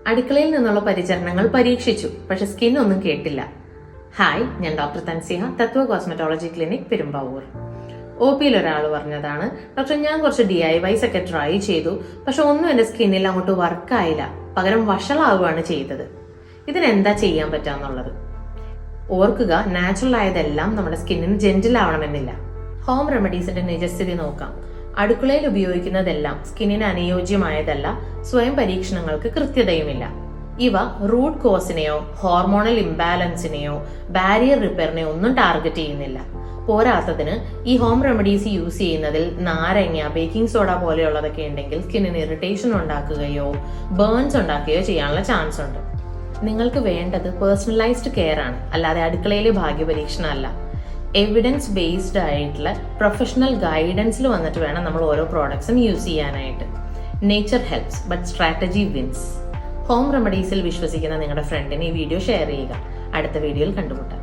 അടുക്കളയിൽ നിന്നുള്ള പരിചരണങ്ങൾ പരീക്ഷിച്ചു, പക്ഷെ സ്കിൻ ഒന്നും കേട്ടില്ല. ഹായ്, ഞാൻ ഡോക്ടർ തൻസിഹ, തത്വ കോസ്മെറ്റോളജി ക്ലിനിക്, പെരുമ്പാവൂർ. OP-യിൽ ഒരാൾ പറഞ്ഞതാണ്, ഡോക്ടർ ഞാൻ കുറച്ച് DIYs ഒക്കെ ട്രൈ ചെയ്തു, പക്ഷെ ഒന്നും എൻ്റെ സ്കിന്നിൽ അങ്ങോട്ട് വർക്കായില്ല, പകരം വഷളാവുകയാണ് ചെയ്തത്. ഇതിനെന്താ ചെയ്യാൻ പറ്റാന്നുള്ളത് ഓർക്കുക. നാച്ചുറൽ ആയതെല്ലാം നമ്മുടെ സ്കിന്നിന് ജെന്റിൽ ആവണമെന്നില്ല. ഹോം റെമഡീസിന്റെ നിജസ്ഥിതി നോക്കാം. അടുക്കളയിൽ ഉപയോഗിക്കുന്നതെല്ലാം സ്കിന്നിന് അനുയോജ്യമായതല്ല, സ്വയം പരീക്ഷണങ്ങൾക്ക് കൃത്യതയുമില്ല. ഇവ റൂട്ട് കോസിനെയോ ഹോർമോണൽ ഇംബാലൻസിനെയോ ബാരിയർ റിപ്പയറിനെയോ ഒന്നും ടാർഗറ്റ് ചെയ്യുന്നില്ല. പോരാത്തതിന് ഈ ഹോം റെമഡീസ് യൂസ് ചെയ്യുന്നതിൽ നാരങ്ങ, ബേക്കിംഗ് സോഡ പോലെയുള്ളതൊക്കെ ഉണ്ടെങ്കിൽ സ്കിന്നിന് ഇറിറ്റേഷൻ ഉണ്ടാക്കുകയോ ബേൺസ് ഉണ്ടാക്കുകയോ ചെയ്യാനുള്ള ചാൻസ് ഉണ്ട്. നിങ്ങൾക്ക് വേണ്ടത് പേഴ്സണലൈസ്ഡ് കെയർ ആണ്, അല്ലാതെ അടുക്കളയിലെ ഭാഗ്യപരീക്ഷണം അല്ല. എവിഡൻസ് ബേസ്ഡ് ആയിട്ടുള്ള പ്രൊഫഷണൽ ഗൈഡൻസിൽ വന്നിട്ട് വേണം നമ്മൾ ഓരോ പ്രോഡക്ട്സും യൂസ് ചെയ്യാനായിട്ട്. Nature helps but strategy wins. Home റെമഡീസിൽ വിശ്വസിക്കുന്ന നിങ്ങളുടെ ഫ്രണ്ടിന് ഈ വീഡിയോ ഷെയർ ചെയ്യുക. അടുത്ത വീഡിയോയിൽ കണ്ടുമുട്ടാം.